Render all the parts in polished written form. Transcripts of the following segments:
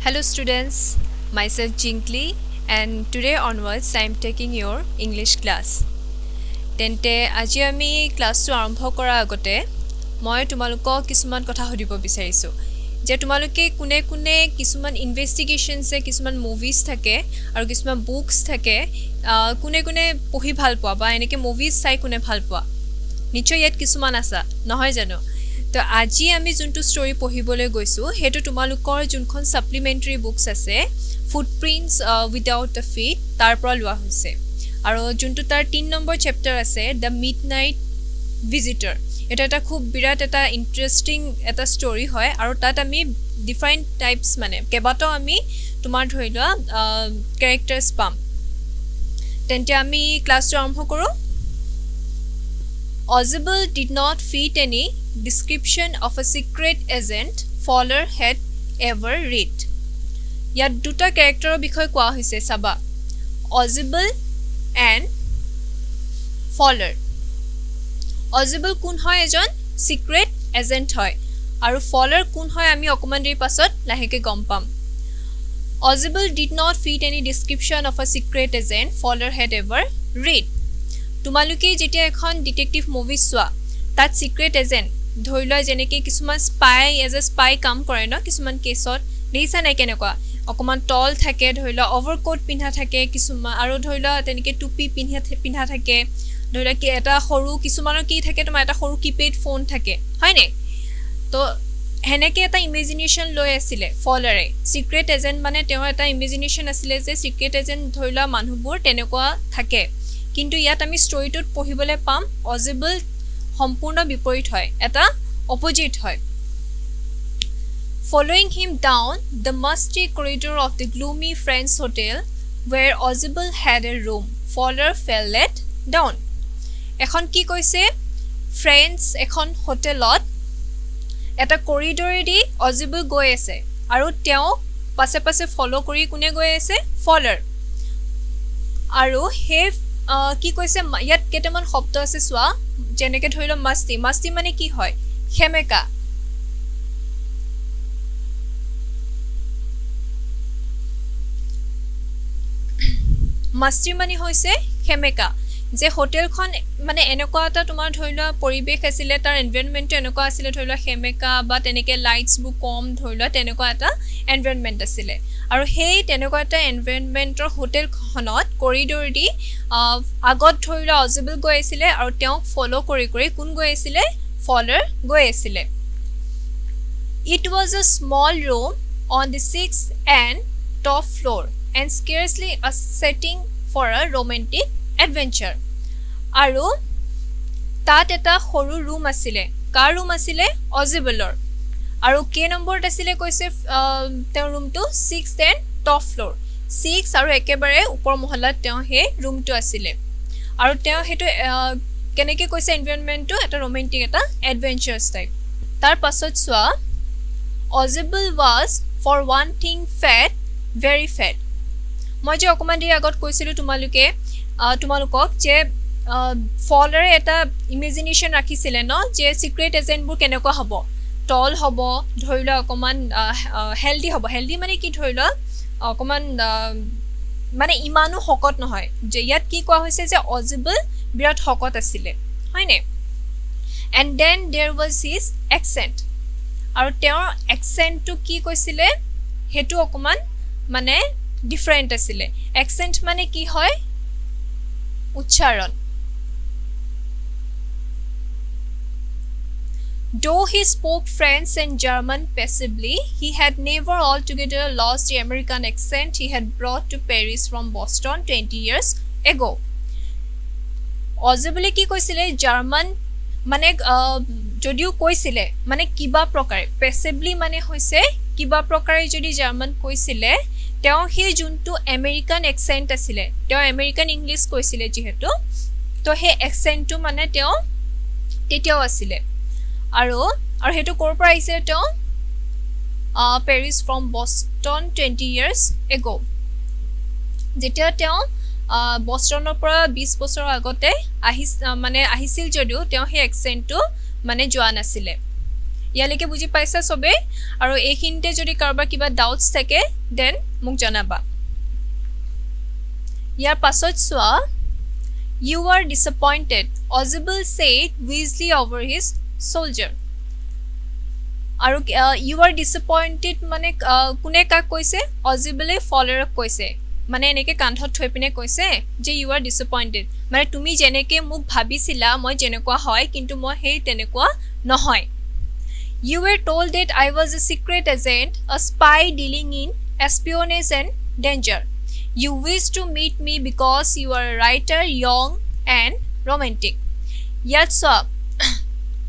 Hello students, myself Jinkly and today onwards I am taking your English class. Tente আজি আমি ক্লাসটো আৰম্ভ কৰাৰ আগতে মই তোমালোকক কিছুমান কথা সুধিব বিচাৰিছো যে তোমালোকে কোনে কোনে কিছুমান ইনভেষ্টিগেশনছে কিছুমান মুভিজ থাকে আৰু কিছুমান বুকস থাকে কোনে কোনে পঢ়ি ভাল পোৱা বা এনেকে মুভিজ চাই কোনে ভাল পোৱা নিশ্চয় ইয়াত কিছুমান আছে নহয় জানো তো আজি আমি যোনটো ষ্টৰী পঢ়িবলৈ গৈছো হেতু তোমালোকৰ যোনখন সাপ্লিমেন্টাৰী বুকস আছে ফুটপ্ৰিন্টস উইদাউট আ ফিট তাৰ পৰা লোৱা হৈছে আৰু যোনটো তাৰ 3 নম্বৰ চেপ্টাৰ আছে দ্য মিডনাইট ভিজিটৰ এটা খুব বিৰাট এটা ইন্টাৰেষ্টিং এটা ষ্টৰী হয় আৰু তাত আমি ডিফাৰেন্ট টাইপস মানে কেবাটাও আমি তোমাৰ ধৰি লোৱা ক্যাৰেক্টাৰছ পাম তেন্তে আমি ক্লাছটো আৰম্ভ কৰো Ozible did not fit any description of a secret agent Fowler had ever read. ইয়াত দুটা ক্যাৰেক্টাৰৰ বিষয়ে কোৱা হৈছে সাবা Ozible and Fowler. Ozible কোন হয় এজন সিক্ৰেট এজেন্ট হয় আৰু Fowler কোন হয় আমি অকমান দেৰি পাছত লাহেকে গম পাম Ozible did not fit any description of a secret agent Fowler had ever read. তোমালোকে যেতিয়া এখন ডিটেকটিভ মুভি চোৱা তাত সিক্ৰেট এজেন্ট ধৰিলা যেনেকে কিছুমান স্পাই এজ এ স্পাই কাম কৰে ন কিছুমান কেছত দেইছা নাই কেনেকুৱা অকমান টল থাকে ধৰিলা ওভাৰকোট পিন্ধা থাকে কিছুমান আৰু ধৰিলা তেনেকে টুপি পিন্ধা থাকে ধৰিলা কি এটা সৰু কিছুমানৰ কি থাকে তোমাৰ এটা সৰু কিপেড ফোন থাকে হয়নে তো হেনেকে এটা ইমেজিনেশন লৈ আছিল ফলাৰে সিক্ৰেট এজেন্ট মানে তেওঁ এটা ইমেজিনেশন আছিল যে সিক্ৰেট এজেন্ট ধৰিলা মানুহবোৰ তেনেকুৱা থাকে কিন্তু ইয়াত আমি ষ্টৰীটোত পঢ়িবলৈ পাম Ozible সম্পূৰ্ণ বিপৰীত হয় এটা অপোজিট হয় Following him down the musty corridor of the gloomy Friends Hotel where Ozible had a room Fowler fell down এখন কি কৈছে Friends এখন হোটেলত এটা কৰিডৰেদি Ozible গৈ আছে আৰু তেওঁ পাছে পাছে ফলো কৰি কোনে গৈ আছে Fowler আৰু হে কি কৈছে ইয়াত কেটামান শব্দ আছে সোৱা যেনেকে ধৰিলো মাস্তি মানে কি হয় খেমেকা মাস্তি মানে হৈছে খেমেকা যে হোটেলখন মানে এনেকুৱা এটা তোমাৰ ধৰিলো পৰিবেশ আছিল তাৰ এনভায়ৰনমেন্ট এনেকুৱা আছিল ধৰিলো খেমেকা বা তেনেকে লাইটস বু কম ধৰিলো তেনেকুৱা এটা এনভায়ৰনমেন্ট আছিল আৰু হেই তেনেকুৱা এটা এনভায়ৰনমেন্টৰ হোটেলখনত কৰিডৰ দি আগত ধৰিলো Ozible গৈ আছিল আৰু তেওঁ ফলো কৰি কোন গৈ আছিল Fowler গৈ আছিল It was a small room on the 6th and top floor and scarcely a setting for a romantic adventure আৰু তাত এটা সৰু ৰুম আছিল কাৰ ৰুম আছিল Ozibleৰ আৰু কে নম্বৰত আছিল কৈছে তেওঁৰ ৰুমটো 6th and top floor 6 আৰু একেবাৰে ওপৰ মহলাত তেওঁ হে ৰুমটো আছিল আৰু তেওঁ হেতু কেনেকে কৈছে এনভায়ৰনমেন্টটো এটা romantic এটা adventurous টাইপ তাৰ পাছত সোৱা Ozible was for one thing fat very fat মই যে অকমান দেৰি আগত কৈছিলো তোমালোকক যে Fowler এটা ইমেজিনেশন ৰাখিছিল ন যে সিক্ৰেট এজেন্ট বোৰ কেনেকুৱা হ'ব টল হ'ব ধৰিলা অকমান হেলদি হ'ব হেলদি মানে কি ধৰিলা অকমান মানে ইমানো হকত নহয় যে ইয়াত কি কোৱা হৈছে যে Ozible বিৰাট হকত আছিল হয়নে and then there was his accent আৰু তেওঁৰ accentটো কি কৈছিলে হেতু অকমান মানে ডিফাৰেন্ট আছিল accent মানে কি হয় উচ্চাৰণ Though he spoke French and German passably, he had never altogether lost the American accent he had brought to Paris from Boston 20 years ago. Ozible কি কৈছিলে জার্মান মানে যদিও কৈছিলে মানে কিবা প্ৰকাৰে passably মানে হৈছে কিবা প্ৰকাৰে যদি জাৰ্মান কৈছিলে তেওঁ হে যোনটো আমেৰিকান accent আছিল তেওঁ আমেৰিকান ইংলিশ কৈছিলে যেহেতু তো হে accentটো মানে তেওঁ তেতিয়াও আছিল আৰু হেতু কৰ পৰা আহিছে তেওঁ Paris from Boston 20 years ago যেতিয়া তেওঁ বস্টনৰ পৰা 20 বছৰ আগতে মানে আহিছিল যদিও তেওঁ হে accentটো মানে যোৱা নাছিল ইয়ালৈকে বুজি পাইছা সবে আৰু এইখিনিতে যদি কাৰোবাৰ কিবা ডাউটছ থাকে দেন মোক জনাবা ইয়াৰ পাছত চোৱা You are disappointed Ozibel said Weasley over his soldier আৰু you are disappointed মানে কোনে কাক কৈছে Ozibel ফলাৰক কৈছে মানে এনেকে কান্ধত থৈ পিনে কৈছে যে you are disappointed মানে তুমি যেনেকে মোক ভাবিছিলা মই যেনেকুৱা হয় কিন্তু মই হেই তেনেকুৱা নহয় You were told that I was a secret agent, a spy dealing in espionage and danger. You wish to meet me because you are a writer, young and romantic. Yes, sir.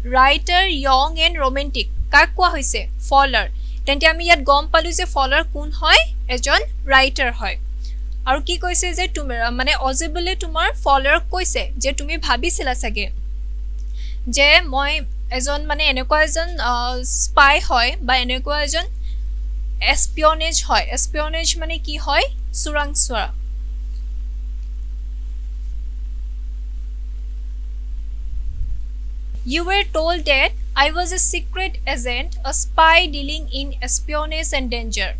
Writer, young and romantic. কাক কোৱা হৈছে ফলাৰ তেন্তে আমি ইয়াত গম পালো যে ফলাৰ কোন হয় এজন ৰাইটাৰ হয় আৰু কি কৈছে যে তুমি মানে অজিবলে তোমাৰ ফলাৰক কৈছে যে তুমি ভাবিছিলা চাগে যে মই এজন মানে এনেকুৱা এজন স্পাই হয় বা এনেকুৱা এজন এসপিয়নেজ হয় এসপিয়নেজ মানে কি হয় চোৰাংচোৱা You were told that I was a secret agent, a spy dealing in espionage and danger.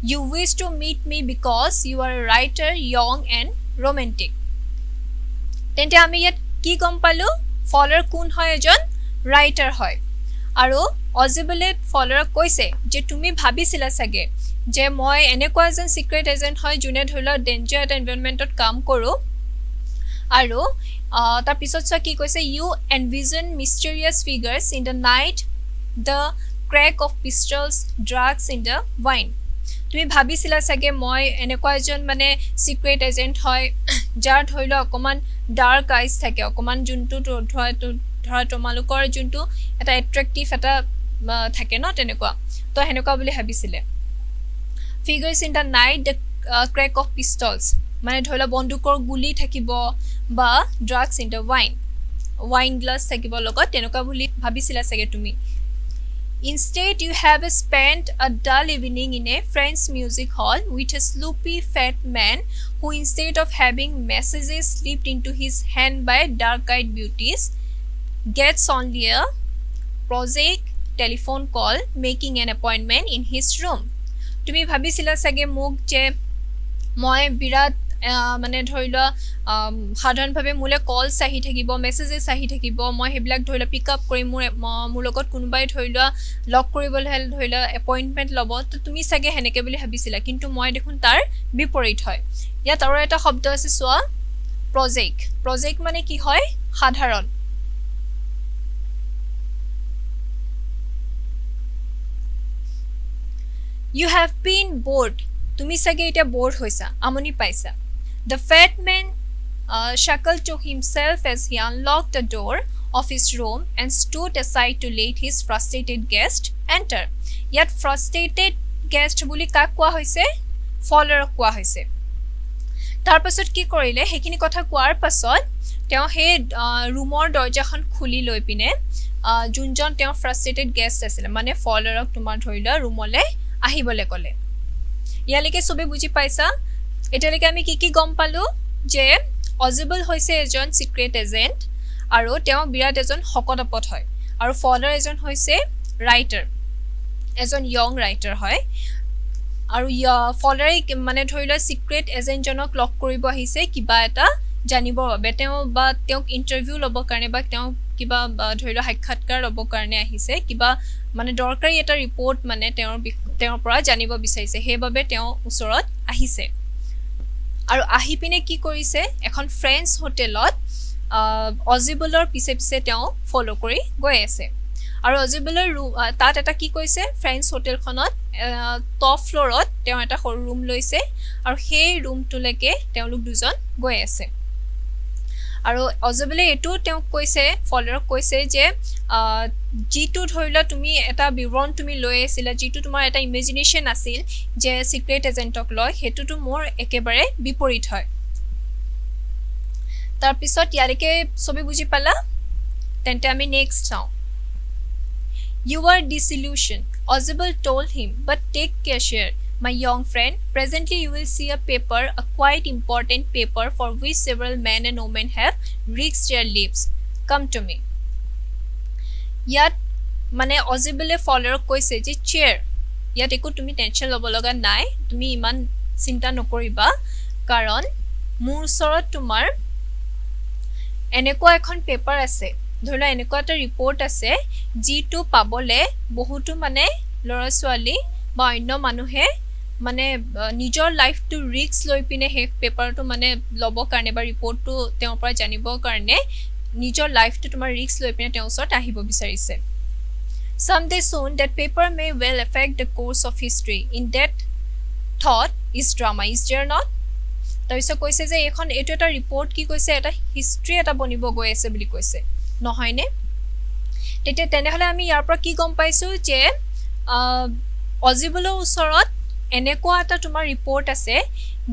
You wish to meet me because you are a writer, young and romantic. তেন্তে আমি ইয়াত কি গম পালো ফলাৰ কোন হয় এজন ৰাইটাৰ হয় আৰু অজিবলে ফলাৰক কৈছে যে তুমি ভাবিছিলা চাগে যে মই এনেকুৱা এজন সিক্ৰেট এজেন্ট হয় যোনে ধৰিলা ডেঞ্জাৰ এটা এনভায়ৰনমেন্টত কাম কৰো আৰু তাৰ পিছত চা কি কৈছে you envision mysterious figures in the night the crack of pistols drugs in the wine তুমি ভাবিছিলা চাগে মই এনেকুৱা এজন মানে সিক্ৰেট এজেন্ট হয় যাৰ ধৰিলা অকমান ডাৰ্ক আইজ থাকে অকমান যোনটো ধৰা তোমালোকৰ যোনটো এটা এট্ৰাক্টিভ এটা থাকে ন তেনেকুৱা তো হেনেকুৱা বুলি ভাবিছিলে figures in the night the crack of pistols মানে ধৰিলা বন্দুকৰ গুলি থাকিব বা drugs in the wine glass থাকিব লগত তেনেকুৱা বুলি ভাবিছিলা চাগে তুমি Instead you have spent a dull evening in a friend's music hall with a sloopy fat man who instead of having messages slipped into his hand by dark-eyed beauties gets only a prosaic telephone call making an appointment in his room তুমি ভাবিছিলা চাগে মোক যে মই বিৰাট মানে ধৰিলা সাধাৰণভাৱে মোলে calls আহি থাকিব মেছেজেছ আহি থাকিব মই হেবিলাক ধৰিলা পিক আপ কৰি মোৰ লগত কোনোবাই ধৰিলা লক কৰিবলৈ হেল ধৰিলা এপইন্টমেন্ট লব তো তুমি চাগে হেনেকে বুলি ভাবিছিলা কিন্তু মই দেখোন তাৰ বিপৰীত হয় ইয়াত আৰু এটা শব্দ আছে সোৱা প্ৰজেক্ট মানে কি হয় সাধাৰণ You have been bored তুমি চাগে এটা bored হৈছা আমনি পাইছা The fat man chuckled to himself as he unlocked the door of his room and stood aside to let his frustrated guest enter. Yet frustrated guest বুলি কাক কোৱা হৈছে ফলাৰক কোৱা হৈছে তাৰ পাছত কি কৰিলে হেকিনি কথা কোৱাৰ পাছত তেওঁ হে ৰুমৰ দৰজাখন খুলি লৈ পিনে যোনজন তেওঁ ফ্ৰাষ্ট্ৰেটেড গেষ্ট আছিল মানে ফলাৰক তোমাৰ ধৰিলা ৰুমলে আহিবলে কলে ইয়ালৈকে সবে বুজি পাইছা এটালৈকে আমি কি গম পালো যে অজিবল হৈছে এজন সিক্ৰেট এজেন্ট আৰু তেওঁ বিৰাট এজন হকতপত হয় আৰু ফলাৰ এজন হৈছে ৰাইটাৰ এজন ইয়ং ৰাইটাৰ হয় আৰু ফলাৰে মানে ধৰিলা সিক্ৰেট এজেন্ট জনক লক কৰিব আহিছে কিবা এটা জানিবৰ বাবে তেওঁক ইন্টাৰভিউ ল'ব কাৰণে বা তেওঁ কিবা ধৰিলা সাক্ষাৎকাৰ ল'ব কাৰণে আহিছে কিবা মানে দৰকাৰী এটা ৰিপৰ্ট মানে তেওঁৰ পৰা জানিব বিচাৰিছে হেবাবে তেওঁ ওচৰত আহিছে আৰু আহি পিনে কি কৰিছে এখন ফ্ৰেন্স হোটেলত অজিবলৰ পিছে তেওঁ ফলো কৰি গৈ আছে আৰু অজিবলৰ তাত এটা কি কৈছে ফ্ৰেন্স হোটেলখনত টপ ফ্লোৰত তেওঁ এটা সৰু ৰুম লৈছে আৰু সেই ৰুমটোলৈকে তেওঁলোক দুজন গৈ আছে আৰু অজিবলে এটো তেওঁ কৈছে ফলাৰক কৈছে যে জিটো ধৰিলা তুমি এটা বিৱৰণ তুমি লৈ আছিলা জিটো তোমাৰ এটা ইমেজিনেশন আছিল যে সিক্ৰেট এজেন্টক লৈ হেতুটো মোৰ একেবাৰে বিপৰীত হয় তাৰ পিছত ইয়ালৈকে সবে বুজি পালা তেন্তে আমি নেক্সট চাও You are disillusioned Ozibel told him but take care my young friend presently you will see a paper a quite important paper for which several men and women have risked their lives come to me Yet মানে অজিবলে ফলোৱাৰক কৈছে যে chair ইয়াত একো তুমি tension ল'ব লগা নাই তুমি ইমান চিন্তা নকৰিবা কাৰণ মোৰ ওচৰত তোমাৰ এনেকুৱা এখন পেপাৰ আছে ধৰিলা এনেকুৱা এটা ৰিপৰ্ট আছে যিটো পাবলে বহুতো মানে ল'ৰা ছোৱালী বা অন্য মানুহে মানে নিজৰ লাইফটো ৰিস্ক লৈ পিনে হে পেপাৰটো মানে ল'ব কাৰণে বা ৰিপৰ্টটো তেওঁৰ পৰা জানিবৰ কাৰণে নিজৰ লাইফটো তোমাৰ ৰিস্ক লৈ পিনে তেওঁৰ ওচৰত আহিব বিচাৰিছে Someday soon, that paper may well affect the course of history. In that thought is drama, is there not? তাৰপিছত কৈছে যে এখন এইটো এটা ৰিপৰ্ট কি কৈছে এটা হিষ্ট্ৰী এটা বনিব গৈ আছে বুলি কৈছে নহয়নে তেতিয়া তেনেহলে আমি ইয়াৰ পৰা কি গম পাইছো যে অজিবলৰ ওচৰত এনেকুৱা এটা তোমাৰ ৰিপৰ্ট আছে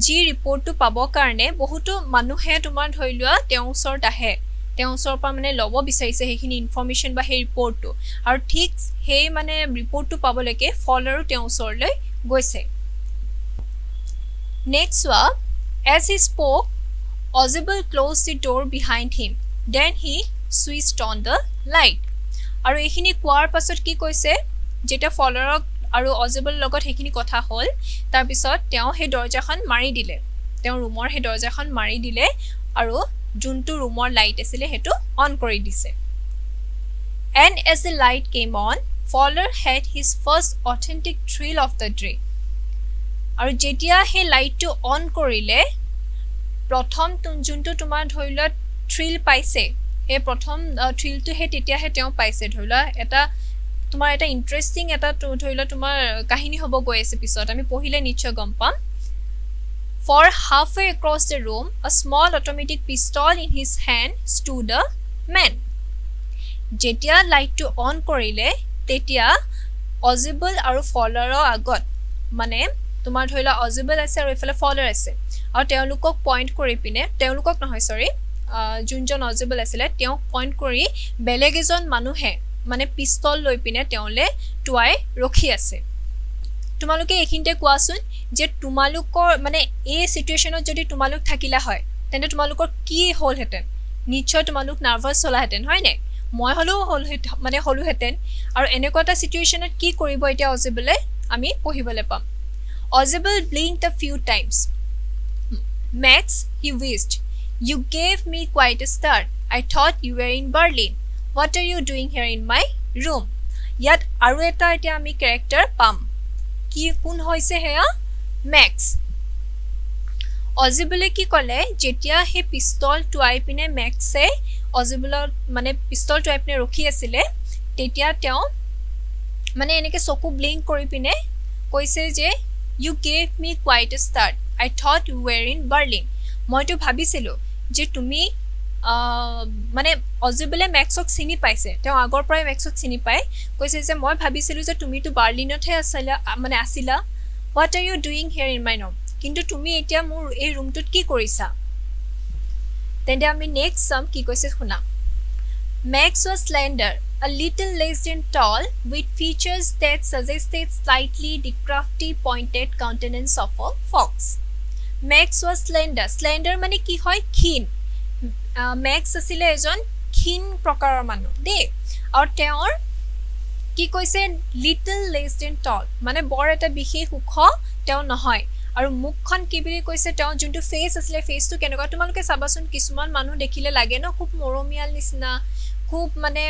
যি ৰিপৰ্টটো পাব কাৰণে বহুতো মানুহে তোমাৰ ধৰি লোৱা তেওঁৰ ওচৰত আহে তেওঁ ওচৰৰ পৰা মানে ল'ব বিচাৰিছে সেইখিনি ইনফৰমেশ্যন বা সেই ৰিপৰ্টটো আৰু ঠিক সেই মানে ৰিপৰ্টটো পাবলৈকে ফলোৱাৰো তেওঁ ওচৰলৈ গৈছে নেক্সট চোৱা as he spoke Ozible closed the door behind him then he switched on the light আৰু এইখিনি কোৱাৰ পাছত কি কৈছে যেটা ফলোৱাৰক আৰু অজিবল লগত সেইখিনি কথা হ'ল তাৰ পিছত তেওঁ সেই দৰজাখন মাৰি দিলে তেওঁ ৰুমৰ সেই দৰজাখন মাৰি দিলে আৰু যোনটো ৰুমৰ লাইট আছিল হেতু অন কৰি দিছে and as the light came on Fowler had his first authentic thrill of the day আৰু যেতিয়া হে লাইটটো অন কৰিলে প্ৰথম যোনটো তোমাৰ ধৰিলা থ্ৰিল পাইছে হে প্ৰথম থ্ৰিলটো হে তেতিয়া হে তেওঁ পাইছে ধৰিলা এটা তোমাৰ এটা ইন্টাৰেষ্টিং এটা ধৰিলা তোমাৰ কাহিনী হ'ব গৈ আছে পিছত আমি পঢ়িলে নিশ্চয় গম পাম For halfway across the room, a small automatic pistol in his hand stood a man. যেতিয়া লাইটটো অন কৰিলে তেতিয়া অজিবল আৰু ফলোৱাৰৰ আগত মানে তোমাৰ ধৰিলা অজিবল আছে আৰু এফালে ফলোৱাৰ আছে আৰু তেওঁলোকক পইণ্ট কৰি পিনে তেওঁলোকক নহয় সৰি যোনজন অজিবল আছিল তেওঁ পইণ্ট কৰি বেলেগ এজন মানুহে মানে পিস্তল লৈ পিনে তেওঁলে টুৱাই ৰখি আছে তোমালোকে এইখিনতে কোৱাছোন যে তোমালোকৰ মানে এই সিচুৱেচনত যদি তোমালোক থাকিলা হয় তেনে তোমালোকৰ কি হ'ল হেতেন নিশ্চয় তোমালোক নাৰ্ভাস হলা হেতেন হয় নে মই হলো মানে হলো হেতেন আৰু এনেকুৱা এটা সিচুৱেচনত কি কৰিব এতিয়া অজিবলে আমি পঢ়িবলে পাম Ozible blinked a few times. Max, he wheezed. You gave me quite a start. I thought you were in Berlin. What are you doing here in my room? Yat aru eta etia ami character pam. Ki kun hoise heya? Max. Ozible ki kole jetia he pistol tuai pine Maxe Ozible mane pistol tuai pine rokhi asile tetia teo mane eneke soku blink kori pine koise je You gave me quite a start. I thought you were in Berlin. মই তো ভাবিছিলো যে তুমি মানে অজিবলে ম্যাক্সক চিনি পাইছে তেওঁ আগৰ পৰাই ম্যাক্সক চিনি পায় কৈছে যে মই ভাবিছিলো যে তুমি তো বাৰ্লিনতহে আছিলা মানে আছিলা What are you doing here in my room? কিন্তু তুমি এতিয়া মোৰ এই ৰুমটোত কি কৰিছা তেন্তে আমি নেক্সট সাম কি কৈছে শুনা Max was slender, a little less than tall, with features that suggested slightly the crafty pointed countenance of a fox. Max was slender. Slender mane ki hoy khin. Max asile ejon khin prokarar manu. De. Aur teor কি কৈছে little less than tall. মানে বৰ এটা বিশেষ উখ তেও নহয়. আৰু মুখখন কি বুলি কৈছে তেও যোনটো ফেস আসলে ফেসটো কেনেকুৱা তোমালোকে চাবাচোন কিছুমান মানুহ দেখিলে লাগে ন খুব মৰমিয়াল নিচিনা খুব মানে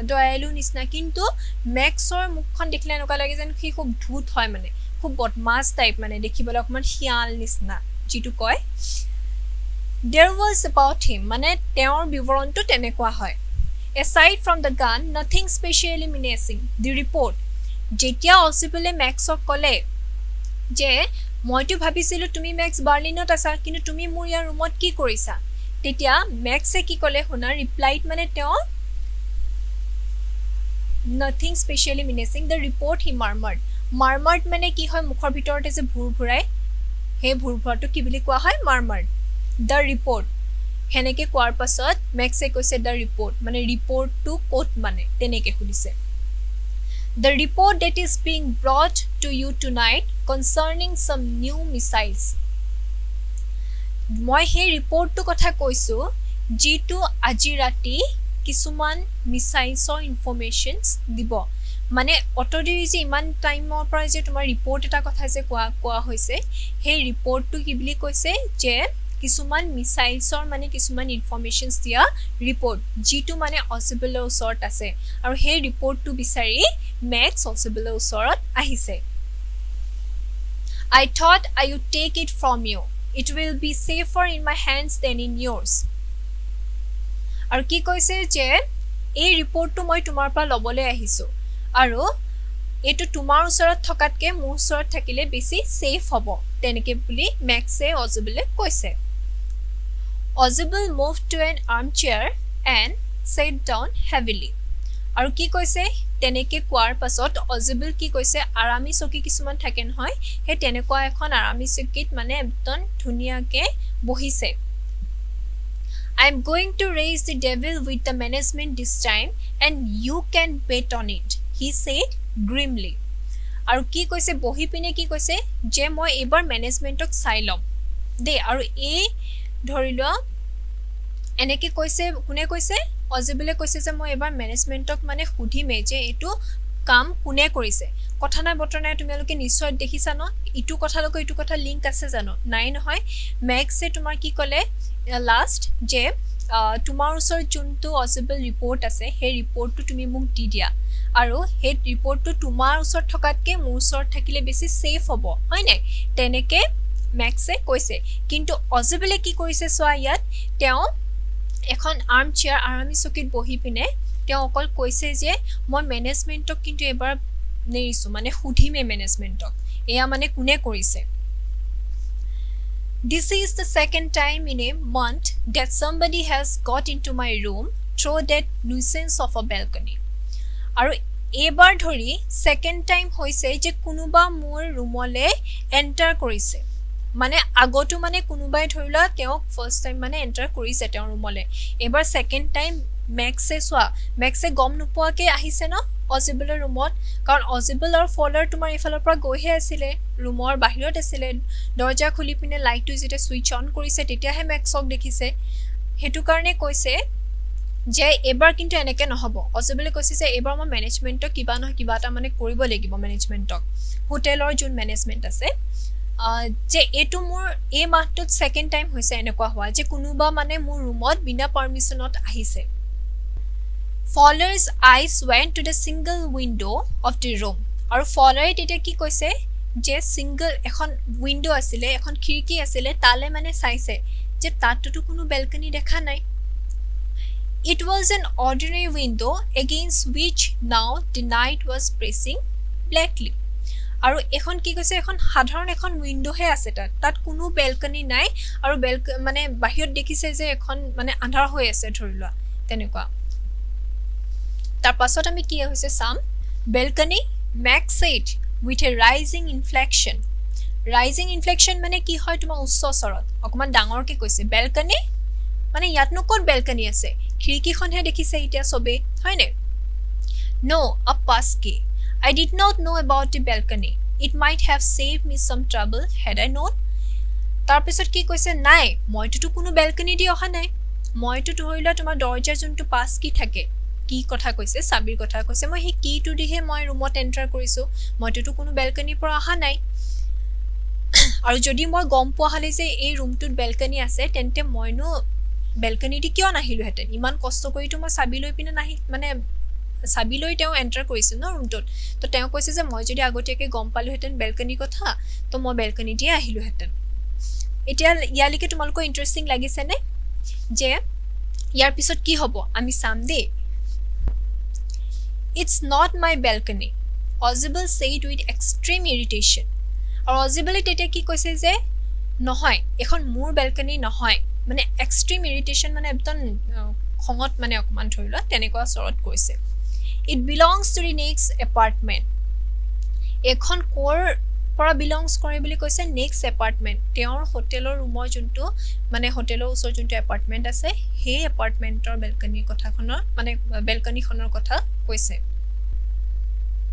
দয়ালু নিচিনা কিন্তু ম্যাক্সৰ মুখখন দেখিলে এনেকুৱা লাগে যেন কি খুব ধূত হয় মানে খুব বদমাছ টাইপ মানে দেখিবলৈ অকমান শিয়াল নিচিনা যেটো কয় there was about him মানে তেওঁৰ বিৱৰণটো তেনেকুৱা হয় aside from the gun nothing specially menacing the report যেতিয়া অজিবলে ম্যাক্সক কলে যে মইতো ভাবিছিলো তুমি ম্যাক্স বাৰ্লিনত আছা কিন্তু তুমি মোৰ ইয়াৰ ৰুমত কি কৰিছা তেতিয়া ম্যাক্সে কি কলে শুনা ৰিপ্লাইড মানে তেওঁ nothing specially menacing the report he murmured মানে কি হয় মুখৰ ভিতৰতে যে ভুৰভুৰাই হে ভুৰভুৰাটো কি বুলি কোৱা হয় murmured the report হেনেকে কোৱাৰ পাছত ম্যাক্সে কৈছে the report মানে ৰিপৰ্টটো কোট মানে তেনেকে খুলিছে the report that is being brought to you tonight concerning some new missiles মই হে ৰিপৰ্টটো কথা কৈছো যিটো আজি ৰাতি কিছুমান মিছাইলছৰ ইনফৰমেশ্যনছ দিব মানে অতদেৰি যে ইমান টাইমৰ পৰা যে তোমাৰ ৰিপৰ্ট এটা কথা যে কোৱা হৈছে সেই ৰিপৰ্টটো কি বুলি কৈছে যে কিছুমান মিছাইলছৰ মানে কিছুমান ইনফৰমেশ্যনছ দিয়া ৰিপৰ্ট যিটো মানে অচিবলৰ ওচৰত আছে আৰু সেই ৰিপৰ্টটো বিচাৰি মেক্স অচিবলৰ ওচৰত আহিছে I thought I would take it from you. It will be safer in my hands than in yours. আৰু কি কৈছে যে এই ৰিপৰ্টটো মই তোমাৰ পৰা ল'বলৈ আহিছো আৰু এইটো তোমাৰ ওচৰত থকাতকে মোৰ ওচৰত থাকিলে বেছি সেফ হ'ব তেনেকে বুলি মেক্সে অজিবলে কৈছে Ozible moved to an armchair and sat down heavily. আৰু কি কৈছে তেনেকে কোৱাৰ পাছত অজিবল কি কৈছে আৰামী চকী কিছুমান থাকে নহয় হে তেনেকুৱা এখন আৰামী চকীত মানে একদম ধুনিয়াকে বহিছে I am going to raise the devil with the management this time and you can bet on it he said grimly আৰু কি কৈছে বহি পিনে কি কৈছে যে মই এবাৰ মেনেজমেন্টক চাই লম দে আৰু এই ধৰিলো এনেকে কৈছে কোনে কৈছে অজিবলে কৈছে যে মই এবাৰ মেনেজমেন্টক মানে সুধিমে যে এটো কাম কোনে কৰিছে কথা নাই বতৰা তোমালোকে নিশ্চয় দেখিছা ন ইটো কথালৈকে ইটো কথা লিংক আছে জানো নাই নহয় মেক্সে তোমাৰ কি কলে লাষ্ট যে তোমাৰ ওচৰত যোনটো অজিবল ৰিপৰ্ট আছে সেই ৰিপৰ্টটো তুমি মোক দি দিয়া আৰু সেই ৰিপৰ্টটো তোমাৰ ওচৰত থকাতকে মোৰ ওচৰত থাকিলে বেছি সেফ হ'ব হয় নাই তেনেকে মেক্সে কৈছে কিন্তু অজিবলে কি কৰিছে সোয়া ইয়াত তেওঁ এখন আৰ্ম চেয়াৰ আৰামী চকীত বহি পিনে তেওঁ অকল কৈছে যে মই মেনেজমেন্টক কিন্তু এবাৰ নেৰিছো মানে সুধিমে মেনেজমেন্টক এয়া মানে কোনে কৰিছে This is the second time in a month that somebody has got into my room through that nuisance of a balcony. আৰু এবাৰ ধৰি সেকেন্ড টাইম হৈছে যে কোনোবা মোৰ ৰুমলে এন্টাৰ কৰিছে মানে আগতো মানে কোনোবাই ধৰিলা তেওঁ ফাৰ্স্ট টাইম মানে এন্টাৰ কৰিছে তেওঁৰ ৰুমলে এবাৰ সেকেন্ড টাইম মেক্সে গম নোপোৱাকে আহিছে ন অজিবলৰ ৰুমত কাৰণ অজিবল আৰু ফলাৰ তোমাৰ ইফালৰ পৰা গৈহে আছিল ৰুমৰ বাহিৰত আছিল দৰজা খুলি পিনে লাইটটো যেতে সুইচ অন কৰিছে তেতিয়াহে মেক্সক দেখিছে হেতু কাৰণে কৈছে যে এবাৰ কিন্তু এনেকে নহব অজিবলে কৈছে যে এবাৰ মই মেনেজমেন্টক কিবা নহয় কিবা এটা মানে কৰিব লাগিব মেনেজমেন্টক হোটেলৰ যোন মেনেজমেন্ট আছে যে এটো মোৰ এই মাহটোত সেকেন্ড টাইম হৈছে এনেকুৱা হোৱা যে কোনোবা মানে মোৰ ৰুমত বিনা পাৰমিশনত আহিছে Fowler's eyes went to the single window of the room. আৰু ফলাৰে তেতিয়া কি কৈছে যে সিঙ্গল এখন উইন্ডো আছিল এখন খিৰকি আছিল তালে মানে চাইছে যে তাতটো কোনো বেলকনি দেখা নাই It was an ordinary window against which now the night was pressing blackly. আৰু এখন কি কৈছে এখন সাধাৰণ এখন উইন্ডো হে আছে তাত কোনো বেলকনি নাই আৰু মানে বাহিৰত দেখিছে যে এখন মানে আন্ধাৰ হৈ আছে ধৰিলোৱা তেনেকুৱা তাৰ পাছত আমি কি হৈছে সাম balcony max said with a rising inflection মানে কি হয় তোমাৰ উচ্চ স্বৰত অকমান ডাঙৰকে কৈছে balcony মানে ইয়াতনো কোন balcony আছে খিৰকিখনহে দেখিছে এতিয়া সবে হয় নে No a passkey I did not know about the balcony it might have saved me some trouble had I known তাৰ পিছত কি কৈছে নাই মইটো কোনো balcony দি অহা নাই মইটো ধৰিলা তোমাৰ দৰজাৰ যোনটো passkey থাকে কি কথা কৈছে সাবিৰ কথা কৈছে মই হি কিটো দিহে মই ৰুমত এন্টাৰ কৰিছো মইটো কোনো বেলকনি পৰা অহা নাই আৰু যদি মই গম পোৱা হলে যে এই ৰুমটোত বেলকনি আছে তেন্তে মইনো বেলকনি দি কিয় নাহিলো হেতেন ইমান কষ্ট কৰিটো মই সাবি লৈ পিনে নাহি মানে সাবি লৈ তেওঁ এন্টাৰ কৰিছে ন ৰুমটোত তো তেওঁ কৈছে যে মই যদি আগতীয়াকে গম পালো হেতেন বেলকনি কথা তো মই বেলকনি দি আহিলো হেতেন এতিয়া ইয়ালিকে তোমালোকৰ ইন্টাৰেষ্টিং লাগিছে নে যে ইয়াৰ পিছত কি হ'ব আমি সাম দে It's not my balcony, Ozible said with extreme irritation. আৰু Ozible তেতিয়া কি কৈছে যে নহয় এখন মোৰ balcony নহয় মানে extreme irritation মানে একদম খঙত মানে অকমান ধৰিলা তেনেকুৱা স্বৰত কৈছে It belongs to the next apartment. এখন কোৰ পৰা belongs কৰে বুলি কৈছে next apartment. তেওঁৰ হোটেলৰ ৰুমৰ যোনটো মানে হোটেলৰ ওচৰ যোনটো এপাৰ্টমেন্ট আছে সেই এপাৰ্টমেন্টৰ balcony কথাখনৰ মানে balcony খনৰ কথা কৈছে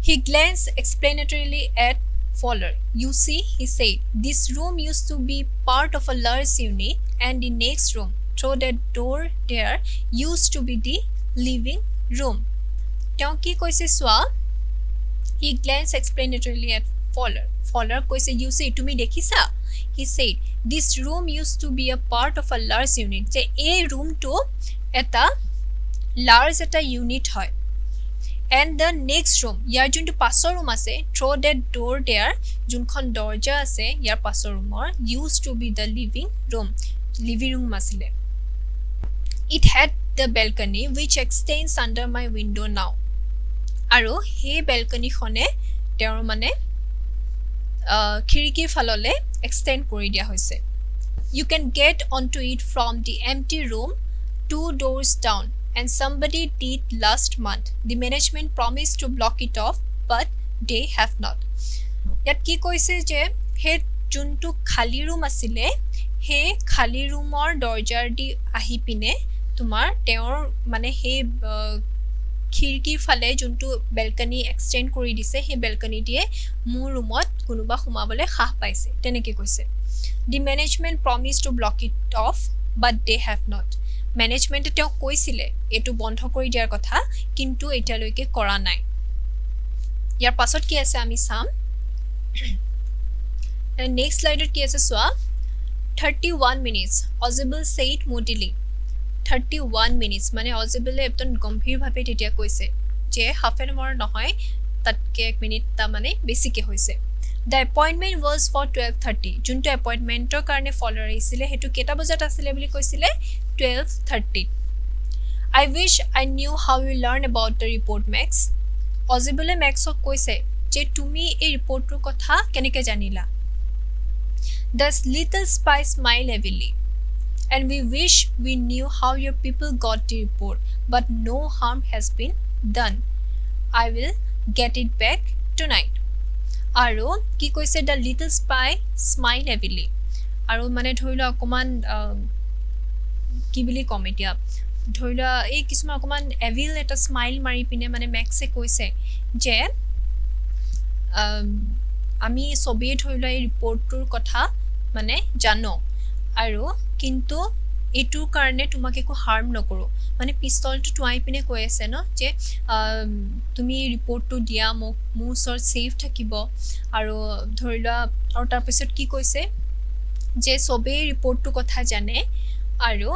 He glanced explanatorily at Fowler. You see, he said, this room used to be part of a large unit and the next room, through that door there, used to be the living room তেওঁ কি কৈছে চোৱা he glanced explanatorily at Fowler কৈছে you see তুমি দেখিছা he said this room used to be a part of a large unit যে এই ৰুমটো এটা large এটা unit হয় and the next room ইয়াৰ যোনটো পাছৰ ৰুম আছে through that door there যোনখন দৰজা আছে ইয়াৰ পাছৰ ৰুমৰ used to be the living room আছিলে it had the balcony which extends under my window now আৰু হে balcony খনে তেওঁৰ মানে খিৰিকীৰ ফাললে extend কৰি দিয়া হৈছে you can get onto it from the empty room 2 doors down and somebody did last month the management promised to block it off but they have not ইয়াত কি কৈছে যে হে যোনটো খালি ৰুম আছিল হে খালি ৰুমৰ দৰজাৰ দি আহি পিনে তোমাৰ তেওঁৰ মানে হে খিৰিকীৰ ফালে যোনটো বেলকনি এক্সটেন্ড কৰি দিছে হে বেলকনি দিয়ে মোৰ ৰুমত কোনোবা সোমাবলে খাহ পাইছে তেনেকে কৈছে the management promised to block it off but they have not management তেওঁ কৈছিলে এটো বন্ধ কৰি দিয়াৰ কথা কিন্তু এতিয়ালৈকে কৰা নাই ইয়াৰ পাছত কি আছে আমি চাম next slide কি আছে সোৱা 31 minutes Audible said moodily 31 minutes মানে Audible একদম গম্ভীৰ ভাবে তেতিয়া কৈছে যে হাফ এন আৱাৰ নহয় তাতকে 1 মিনিট তা মানে বেছিকে হৈছে The appointment was for 12:30 যোনটো এপয়েন্টমেন্টৰ কাৰণে ফলোৱাৰ আহিছিলে হেতু কেটা বজাত আছিল বুলি কৈছিলে 12:30 I wish I knew how you learn about the report Max Audible Maxক কৈছে যে তুমি এই ৰিপৰ্টৰ কথা কেনেকে জানিলা The little spy smiled heavily and we wish we knew how your people got the report but no harm has been done I will get it back tonight আৰু কি কৈছে the little spy smiled heavily আৰু মানে ধৰিলা অকমান কি বুলি কম এতিয়া ধৰিলা এই কিছুমান অকমান evil এটা স্মাইল মাৰি পিনে মানে ম্যাক্সে কৈছে যে আমি সবে ধৰিলা এই ৰিপৰ্টৰ কথা মানে জানো আৰু কিন্তু এটুৰ কাৰণে তোমাক একো হাৰ্ম নকৰো মানে পিস্তলটো টুৱাই পিনে কৈ আছে ন যে তুমি ৰিপৰ্টটো দিয়া মোক মুছৰ সেফ থাকিব আৰু ধৰিলা আৰু তাৰ পিছত কি কৈছে যে সবে ৰিপৰ্টটো কথা জানে আৰু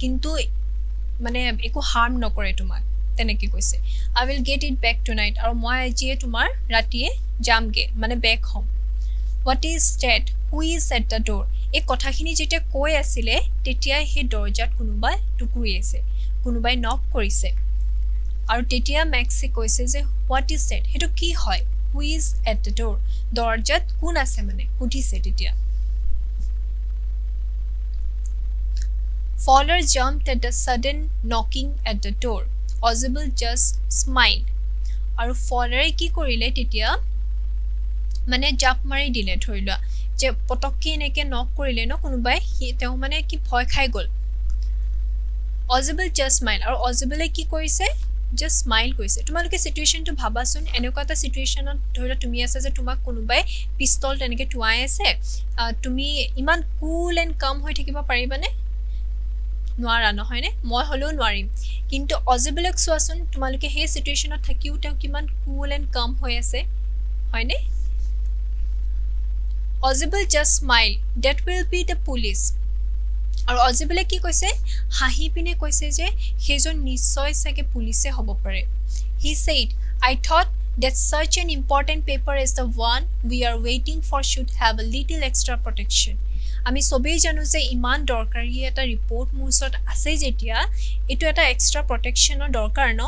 কিন্তু মানে একো হাৰ্ম নকৰে তোমাক তেনেকে কৈছে I will get it back tonight আৰু মই আজি তোমাৰ ৰাতিয়ে যামগে মানে বেক হ'ম What is that who is at the door এই কথাখিনি যেতিয়া কৈ আছিল তেতিয়া হে দৰজাত কোনোবাই টুকুৰি আছে কোনোবাই নক কৰিছে আৰু তেতিয়া ম্যাক্সে কৈছে যে what is that হেতু কি হয় who is at the door দৰজাত কোন আছে মানে সুধিছে তেতিয়া Fowler jumped at the sudden knocking at the door Audible just smiled আৰু Fowler কি কৰিলে তেতিয়া মানে জাপ মাৰি দিলে ধৰিলা যে পটককে এনেকে নক কৰিলে ন কোনোবাই তেও মানে কি ভয় খাই গল Audible just smile আৰু Audible কি কৰিছে just smile কৰিছে তোমালোকে সিচুৱেশনটো ভাবাচোন এনেকুৱা এটা সিচুৱেশনত ধৰিলা তুমি আছে যে তোমাক কোনোবাই পিস্তল তেনেকে টুৱাই আছে তুমি ইমান কুল এন্ড কাম হৈ থাকিব পাৰিবানে নোৱাৰা নহয়নে মই হলো নোৱাৰিম কিন্তু Audible চোৱাচোন তোমালোকে হে সিচুৱেশনত থাকিও তেও কিমান কুল এন্ড কাম হৈ আছে হয়নে Audible just smile that will be the police আৰু Audible কি কৈছে হাঁহি পিনে কৈছে যে হেজন নিশ্চয় সাকে পুলিশে হ'ব পাৰে he said I thought that such an important paper as the one we are waiting for should have a little extra protection আমি সবেই জানো যে ইমান দৰকাৰী এটা ৰিপৰ্ট মুছত আছে যেতিয়া এটো এটা এক্সট্ৰা প্ৰটেকচনৰ দৰকাৰ ন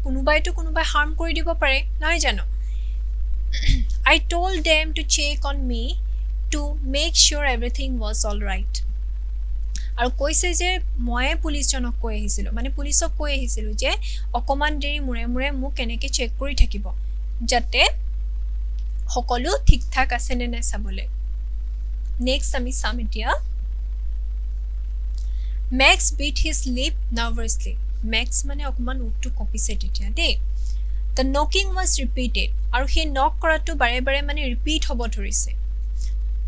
কোনোবাই হাৰ্ম কৰি দিব পাৰে নহয় জানো I told them to check on me to make sure everything was all right. আৰু কৈছে যে মই পুলিশজনক কৈ আহিছিল মানে পুলিশক কৈ আহিছিল যে অকমান দেৰি মুৰে মোক কেনেকে চেক কৰি থাকিব যাতে সকলো ঠিক ঠাক আছে নে নাই চাবলে নেক্সট আমি চাম এতিয়া Max bit his lip nervously Max মানে অকমান উঠটো কপিছে তেতিয়া দেই The knocking was repeated আৰু হে নক কৰাটো বাৰে বাৰে মানে ৰিপিট হ'ব ধৰিছে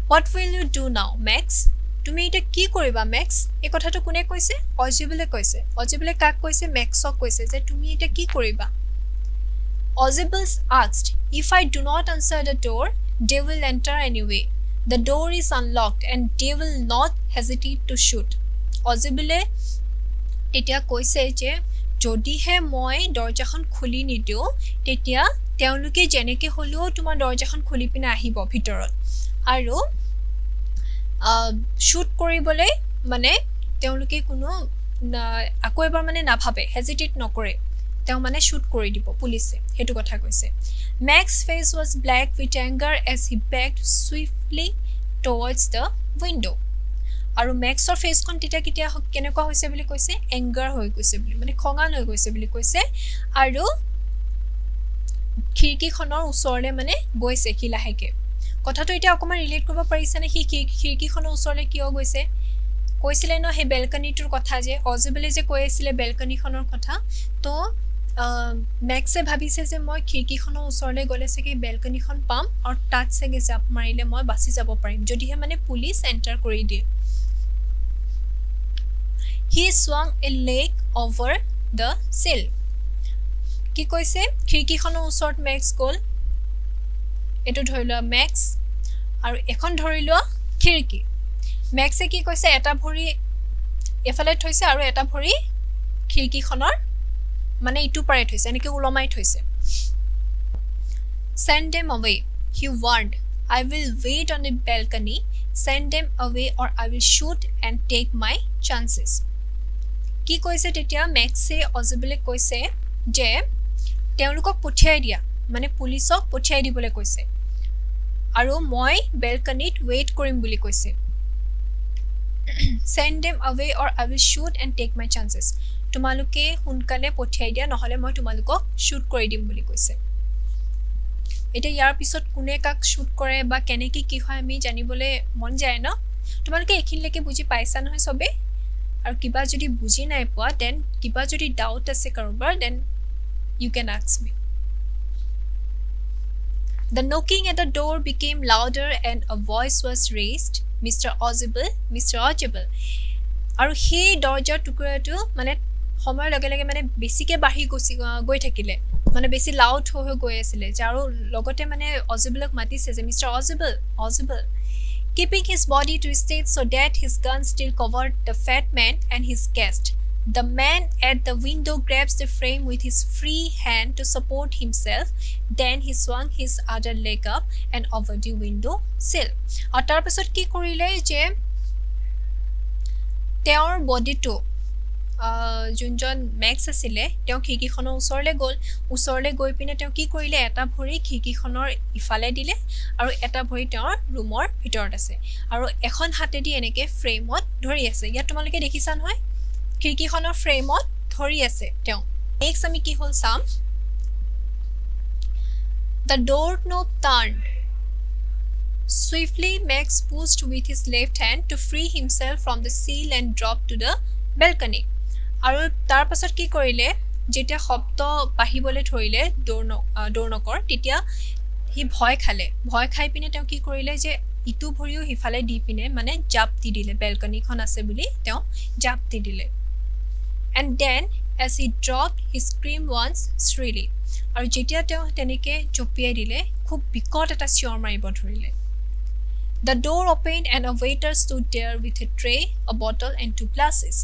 What will you do now Max তুমি এটা কি কৰিবা মেক্স এই কথাটো কোনে কৈছে অজিবলে কৈছে অজিবলে কাক কৈছে মেক্সক কৈছে যে তুমি এটা কি কৰিবা Ozibles asked, if I do not answer the door, they will enter anyway. The door is unlocked and they will not hesitate to shoot. Ozibile তেতিয়া কৈছে যে যদিহে মই দৰজাখন খুলি নিদিওঁ তেতিয়া তেওঁলোকে যেনেকে হলেও তোমাৰ দৰজাখন খুলি পিনে আহিব ভিতৰত আৰু শুট কৰিবলৈ মানে তেওঁলোকে কোনো আকৌ এবাৰ মানে নাভাবে হেজিটেট নকৰে তেওঁ মানে শুট কৰি দিব পুলিচে হেতু কথা কৈছে Mac's face was black with anger as he backed swiftly towards the window আৰু মেক্সৰ ফেসখন তেতিয়া কেনেকুৱা হৈছে বুলি কৈছে এংগাৰ হৈ গৈছে বুলি মানে খঙাল হৈ গৈছে বুলি কৈছে আৰু খিৰকিখনৰ ওচৰলে মানে গৈছে কি লাহেকে কথাটো এটা অকমান ৰিলেট কৰিব পাৰিছে নে খিৰকিখনৰ ওচৰলে কিয় গৈছে কৈছিলে ন হে বেলকনিটোৰ কথা যে অজিবলে যে কৈ আছিল বেলকনিখনৰ কথা তো মেক্সে ভাবিছে যে মই খিৰকিখনৰ ওচৰলে গলে সকে বেলকনিখন পাম আৰু তাত সকে জাপ মাৰিলে মই বাছি যাব পাৰিম যদিহে মানে পুলিচ এন্টাৰ কৰি দিয়ে He swung a leg over the sill. কি কৈছে খিৰকিখনৰ ওচৰত মেক্স গল এটো ধৰিলো মেক্স আৰু এখন ধৰিলো খিৰকি মেক্সে কি কৈছে এটা ভৰি এফালে থৈছে আৰু এটা ভৰি খিৰকিখনৰ মানে ইটো পাৰে থৈছে এনেকে উলমাই থৈছে Send them away, he warned. I will wait on the balcony. Send them away or I will shoot and take my chances. কি কৈছে তেতিয়া মেক্সে অজিবলে কৈছে যে তেওঁলোকক পঠিয়াই দিয়া মানে পুলিচক পঠিয়াই দিবলৈ কৈছে আৰু মই বেলকনিত ৱেট কৰিম বুলি কৈছে Send them away or I will shoot and take my chances. তোমালোকে হুনকালে পঠিয়াই দিয়া নহলে মই তোমালোকক শুট কৰি দিম বুলি কৈছে এটা ইয়াৰ পিছত কোনে কাক শুট কৰে বা কেনেকি কি হয় আমি জানিবলৈ মন যায় ন তোমালোকে এখিনলৈকে বুজি পাইছা নহয় সবে আৰু কিবা যদি বুজি নাই পোৱা দেন কিবা যদি ডাউট আছে কাৰোবাৰ then you can ask me The knocking at the door became louder and a voice was raised Mr. Ozible আৰু সেই দৰজাৰ টুকুৰাটো মানে সময়ৰ লগে লগে মানে বেছিকে বাঢ়ি গৈ থাকিলে মানে বেছি লাউড হৈ গৈ আছিল যাৰ লগতে মানে অজিবলক মাতিছে যে mister অজিবল keeping his body twisted so that his gun still covered the fat man and his guest the man at the window grabs the frame with his free hand to support himself then he swung his other leg up and over the window sill আৰু তাৰ পিছত কি কৰিলে যে তেওঁৰ বডিটো জুনজন max আছিল তেওঁ খিৰকিখনৰ ওচৰলে গৈ পিনে তেওঁ কি কৰিলে এটা ভৰি খিৰকিখনৰ ইফালে দিলে আৰু এটা ভৰি তেওঁৰ ৰুমৰ ভিতৰত আছে আৰু এখন হাতেদি এনেকে ফ্ৰেমত ধৰি আছে ইয়াত তোমালোকে দেখিছা নহয় খিৰকিখনৰ ফ্ৰেমত ধৰি আছে তেওঁ নেক্সট আমি কি হল চাম The doorknob turned Swiftly Max pushed with his left hand to free himself from the sill and dropped to the balcony আৰু তাৰ পাছত কি কৰিলে যেতিয়া শব্দ বাহিবলৈ ধৰিলে দৌৰনকৰ তেতিয়া হি ভয় খাই পিনে তেওঁ কি কৰিলে যে ইটো ভৰিও হিফালে দি পিনে মানে জাপ দি দিলে বেলকনিখন আছে বুলি তেওঁ জাপ দি দিলে and then as he dropped he screamed once shrilly আৰু যেতিয়া তেওঁ তেনেকে জপিয়াই দিলে খুব বিকট এটা চিঞৰ মাৰিব ধৰিলে The door opened and a waiter stood there with a tray, a bottle and 2 glasses.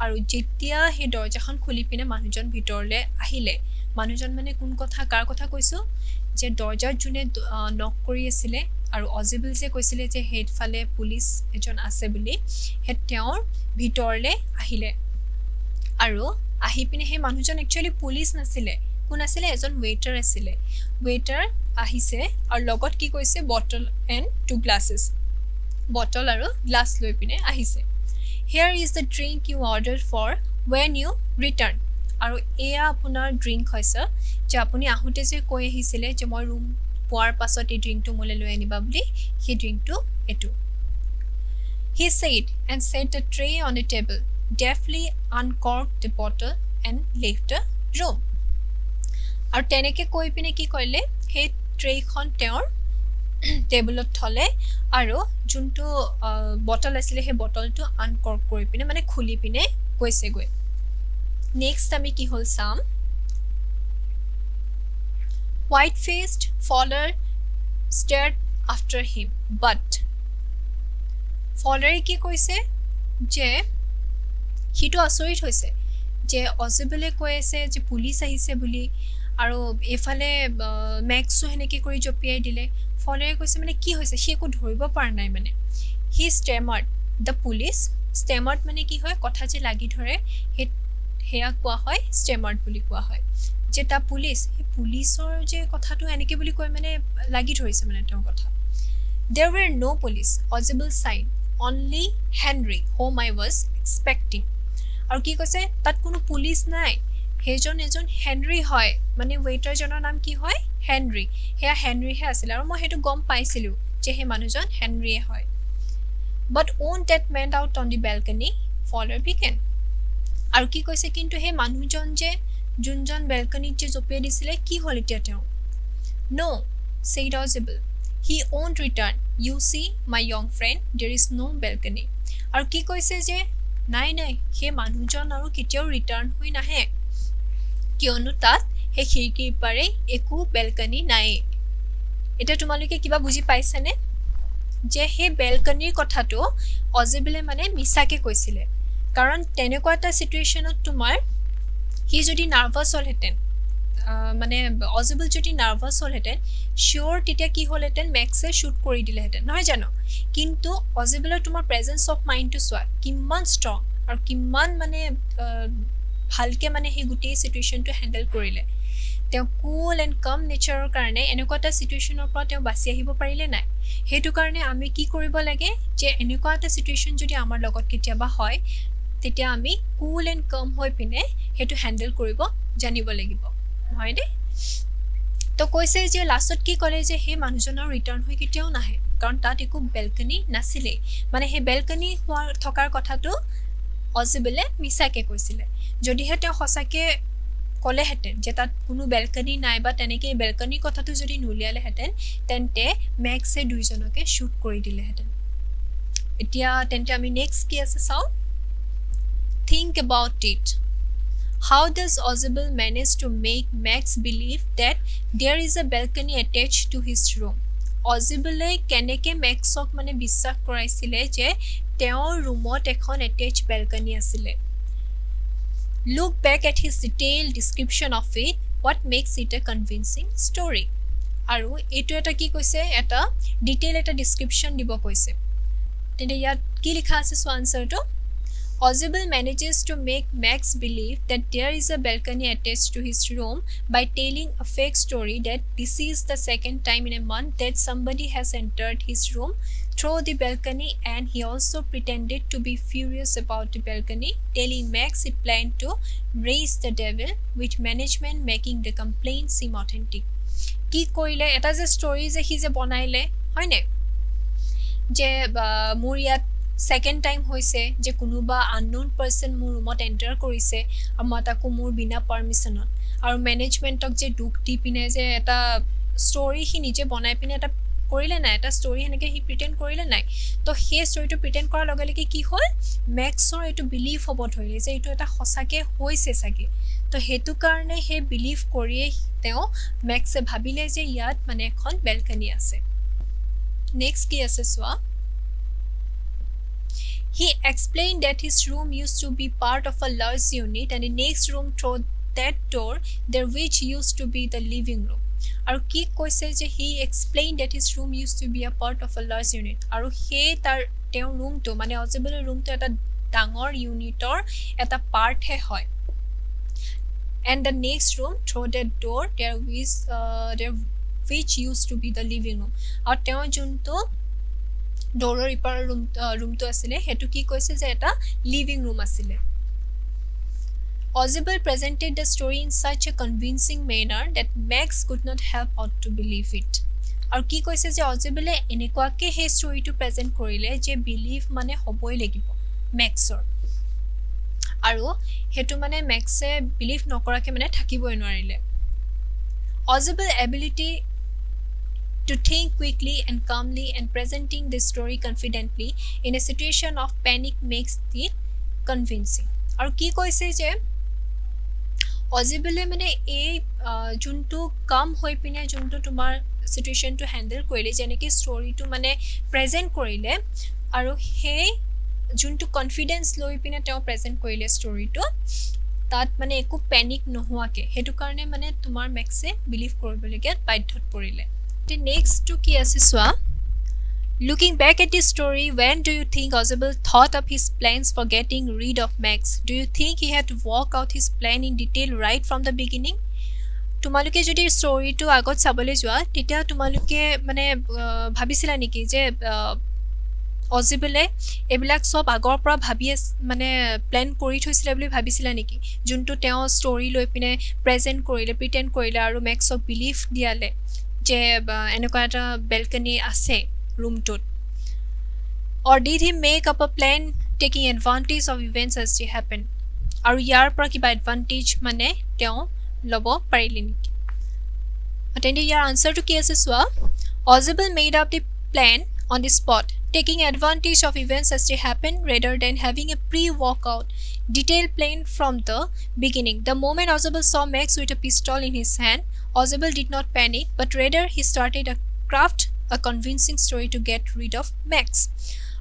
আৰু যেতিয়া হে দৰজাখন খুলি পিনে মানুহজন ভিতৰলে আহিলে মানুহজন মানে কোন কথা কাৰ কথা কৈছো যে দৰজাৰ জুনে নক কৰি আছিল আৰু অজিবল যে কৈছিল যে হেডফালে পুলিচ এজন আছে বুলি হে তেওঁৰ ভিতৰলে আহিলে আৰু আহি পিনে হে মানুহজন একচুয়ালি পুলিচ নাছিল কোন আছিল এজন ওয়েটাৰ আছিল ওয়েটাৰ আহিছে আৰু লগত কি কৈছে বটল এণ্ড 2 glasses বটল আৰু গ্লাস লৈ পিনে আহিছে Here is the drink you ordered for when you return. আৰু এয়া আপোনাৰ ড্ৰিংক হৈছে যে আপুনি আহুতে যে কৈ আহিছিলে যে মই ৰুম পোৱাৰ পাছত এই ড্ৰিংকটো মোলে লৈ আনিবা বুলি সেই ড্ৰিংকটো এটো He said and set the tray on the table, deftly uncorked the bottle and left the room. আৰু তেনেকে কৈ পিনে কি কৰিলে সেই ট্ৰেখন তেওঁৰ টেবুলত থলে আৰু যোনটো বটল আছিলে সেই বটলটো আনকৰ্ক কৰি পিনে মানে খুলি পিনে কৈছে গৈ নেক্সট আমি কি হল চাম white-faced Fowler stared after him but Fowler কি কৈছে যে হিটো আচৰিত হৈছে যে অজেবলে কৈ আছে যে পুলিচ আহিছে বুলি আৰু এফালে মেক্সো হেনেকে কৰি জপিয়াই দিলে ফলেৰে কৈছে মানে কি হৈছে সি একো ধৰিব পৰা নাই মানে হি ষ্টেমাৰ্ড দ্য পুলিচ ষ্টেমাৰ্ড মানে কি হয় কথা যে লাগি ধৰে হেয়া কোৱা হয় ষ্টেমাৰ্ড বুলি কোৱা হয় যে তা পুলিচ হে পুলিচৰ যে কথাটো এনেকে বুলি কৈ মানে লাগি ধৰিছে মানে তেওঁৰ কথা there were no police audible sign only Henry whom I was expecting আৰু কি কৈছে তাত কোনো পুলিচ নাই হেজন এজন হেনৰি হয় মানে ৱেটাৰ জনৰ নাম কি হয় হেনৰি হেয়া হেনৰি হে আছিল আৰু মই হেতু গম পাইছিলো যে হে মানুহজন হেনৰিয়ে হয় but won't that man out on the balcony Fowler began আৰু কি কৈছে কিন্তু হে মানুহজন যে যোনজন বেলকনিত যে জপিয়াই দিছিলে কি হল এতিয়া তেওঁ no said audible he won't return you see my young friend there is no balcony আৰু কি কৈছে যে নাই নাই হে মানুহজন আৰু কেতিয়াও ৰিটাৰ্ণ হৈ নাহে কিয়নো তাত হে খিৰকিৰ পাৰে একো বেলকনি নাই এটা তোমালোকে কিবা বুজি পাইছানে যে হে বেলকনিৰ কথাটো অজেবলে মানে মিছাকে কৈছিলে কাৰণ তেনেকুৱা এটা সিচুৱেচনত তোমাৰ হি যদি নাৰ্ভাস হলহেতেন মানে অজেবল যদি নাৰ্ভাস হলহেতেন শিওৰ তেতিয়া কি হলহেতেন মেক্সে শুট কৰি দিলেহেতেন নহয় জানো কিন্তু অজেবলৰ তোমাৰ প্ৰেজেন্স অফ মাইন্ডটো চোৱা কিমান ষ্ট্ৰং আৰু কিমান মানে ভালকে মানে হে গুটেই সিচুৱেচনটো হ্যান্ডেল কৰিলে তেওঁ কুল এন্ড কাম নেচাৰৰ কাৰণে এনেকুৱা এটা সিচুৱেচনৰ পৰা তেওঁ বাছি আহিব পাৰিলে নাই হেতু কাৰণে আমি কি কৰিব লাগে যে এনেকুৱা এটা সিচুৱেচন যদি আমাৰ লগত কেতিয়াবা হয় তেতিয়া আমি কুল এন্ড কাম হৈ পিনে হেতু হ্যান্ডেল কৰিব জানিব লাগিব হয় দে তো কৈছে যে লাষ্টত কি কৰে যে হে মানুহজনৰ ৰিটাৰ্ণ হৈ কেতিয়াও নাহে কাৰণ তাত একো বেলকনি নাছিলে মানে হে বেলকনি হোৱাৰ থকাৰ কথাটো অজেবলে মিছাকে কৈছিলে যদিহে তেওঁ সঁচাকে কলেহেতেন যে তাত কোনো বেলকনি নাই বা তেনেকে বেলকনি কথাটো যদি নুলিয়ালেহেতেন তেন্তে মেক্সে দুইজনকে শুট কৰি দিলেহেতেন এতিয়া তেন্তে আমি নেক্সট কি আছে চাও think about it how does Ozebel manage to make Max believe that there is a balcony attached to his room Ozebel কেনেকে মেক্সক মানে বিশ্বাস কৰাইছিলে যে তেওঁৰ ৰুমত এখন attached balcony আছিলে Look back at his detailed description of it what makes it a convincing story আৰু এটো এটা কি কৈছে এটা ডিটেইল এটা ডেসক্ৰিপচন দিব কৈছে তেনে ইয়াত কি লিখা আছে so আনসাৰটো Ozebel manages to make Max believe that there is a balcony attached to his room by telling a fake story that this is the second time in a month that somebody has entered his room through the balcony and he also pretended to be furious about the balcony telling Max he planned to raise the devil with management making the complaint seem authentic কি কইলে এটা যে story যে হি যে বনাইলে হয়নে যে মোৰ ইয়াত সেকেন্ড টাইম হৈছে যে কোনোবা আননোন পাৰসন মোৰ ৰুমত এন্টাৰ কৰিছে আৰু মই তাকো মোৰ বিনা পাৰমিশনত আৰু ম্যানেজমেন্টক যে দুখ দি পিনে যে এটা স্টোৰি হি নিজে বনাই পিনে এটা কৰিলে নাই এটা স্টোৰি হেনেকে হি প্ৰিটেন্ড কৰিলে নাই তো হে স্টোৰিটো প্ৰিটেন্ড কৰাৰ লগে লগে কি হ'ল মেক্সৰ এটো বিলিভ হ'ব ধৰিলে যে এটো এটা সঁচাকে হৈছে সাকে তো হেতু কাৰণে হে বিলিভ কৰিয়ে তেওঁ মেক্সে ভাবিলে যে ইয়াত মানে এখন বেলকনি আছে নেক্সট কি আছে সোৱা He explained that his room used to be part of a large unit and the next room through that door there which used to be the living room. Aru ki koise je he explained that his room used to be a part of a large unit. Aru he tar teu room to mane Ozebel room to eta dangor unitor eta part he hoy. And the next room through that door there which used to be the living room. Aru teu junto ডোৰৰ ইপাৰ ৰুমটো আছিল হেতু কি কৈছে যে এটা living room আছিল Ozebel presented the story in such a convincing manner that Max could not help but to believe it আৰু কি কৈছে যে Ozebel এনেকুৱাকে হে ষ্টৰীটো প্ৰেজেন্ট কৰিলে যে বিলিভ মানে হ'বই লাগিব মেক্সৰ আৰু হেতু মানে মেক্সে বিলিভ নকৰাকে মানে থাকিবই নোৱাৰিলে Ozebel ability to think quickly and calmly and presenting the story confidently in a situation of panic makes it convincing. আৰু কি কৈছে যে অজিবলে মানে এই যোনটো কাম হৈ পিনে যোনটো তোমাৰ সিচুৱেশনটো হ্যান্ডল কৰিলে যেনেকৈ ষ্টৰীটো মানে প্ৰেজেন্ট কৰিলে আৰু সেই যোনটো কনফিডেন্স লৈ পিনে তেওঁ প্ৰেজেন্ট কৰিলে ষ্টৰীটো তাত মানে একো পেনিক নোহোৱাকে হেতু কাৰণে মানে তোমাৰ মেক্সে বিলিভ কৰিবলগীয়া বাধ্যত পৰিলে তে নেক্সট টু কি আছে সোৱা Looking back at this story, when do you think Ozable thought up his plans for getting rid of Max? Do you think he had to walk out his plan in detail right from the beginning? তোমালোকে যদি ষ্টৰীটো আগত চাবলৈ যোৱা তেতিয়া তোমালোকে মানে ভাবিছিলা নেকি যে অজিবলে এবিলাক সব আগৰ পৰা ভাবি মানে প্ল্যান কৰি থৈছিল বুলি ভাবিছিলা নেকি যোনটো তেওঁ ষ্টৰী লৈ পিনে প্ৰেজেন্ট কৰিলে প্ৰিটেন্ড কৰিলে আৰু মেক্সক বিলিভ দিয়ালে যে এনেকুৱা এটা বেলকনি আছে ৰুমটোত or did he make up a plan taking advantage of events as they happen আৰু ইয়াৰ পৰা কিবা এডভান্টেজ মানে তেওঁ লব পাৰিলে নেকি তেন্তে ইয়াৰ আনসাৰটো কি আছে সোৱা Ozable made up the plan on the spot taking advantage of events as they happen rather than having a pre-walkout detailed plan from the beginning. The moment Ozable saw Max with a pistol in his hand, Ozable did not panic, but rather he started to craft a convincing story to get rid of Max.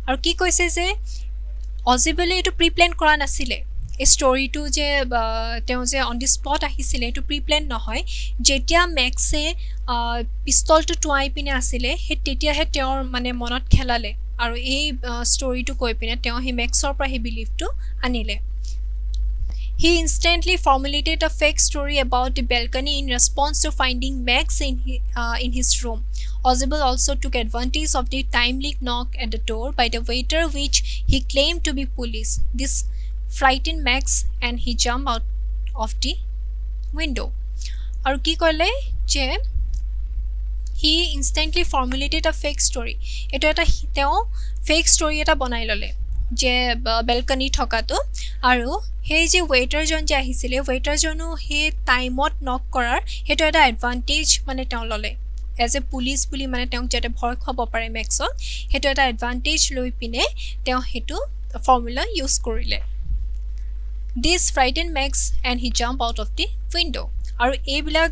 আৰু কি কৈছে যে Ozable এটো pre-plan কৰা নাছিলে এই ষ্টৰীটো যে তেওঁ যে অন দি স্পট আহিছিলে এটো প্ৰি-প্ল্যান নহয় যেতিয়া মেক্সে পিস্তলটো টুৱাই পিনে আছিলে হে তেতিয়াহে তেওঁৰ মানে মনত খেলালে আৰু এই ষ্টৰীটো কৈ পিনে তেওঁ হি মেক্সৰ পৰা হি বিলিভটো আনিলে He instantly formulated a fake story about the balcony in response to finding Max in his room. Ozable also took advantage of the timely knock at the door by the waiter which he claimed to be police. This frightened Max and he jumped out of the window. আৰু কি কলে যে he instantly formulated a fake story. এটো এটা তেওঁ fake story এটা বনাই ললে যে বেলকনি থকাটো আৰু সেই যে ওয়েটাৰজন যে আহিছিলে ওয়েটাৰজনো সেই টাইমত নক কৰাৰ হেটো এটা এডভান্টেজ মানে তেওঁ ললে এজ এ পুলিশ বুলি মানে তেওঁ যেতে ভয় খাব পাৰে মেক্সক হেটো এটা এডভান্টেজ লৈ পিনে তেওঁ হেটো ফৰ্মুলা ইউজ কৰিলে This frightened Max and he jumped out of the window আৰু এইবিলাক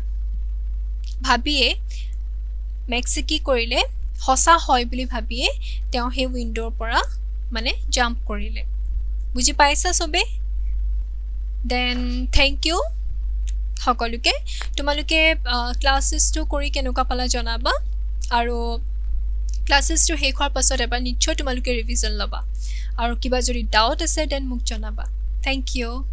ভাবিয়ে মেক্সে কি কৰিলে হসা হয় বুলি ভাবিয়ে তেওঁ সেই উইন্ডোৰ পৰা মানে জাম্প কৰিলে বুজি পাইছা সবে then thank you সকলোকে তোমালোকে ক্লাसेसটো কৰি কেনেকুৱা পালা জনাবা আৰু ক্লাसेसটো শেষ হোৱাৰ পাছত এবাৰ নিশ্চয় তোমালোকে ৰিভিজন লবা আৰু কিবা যদি ডাউট আছে দেন মোক জনাবা thank you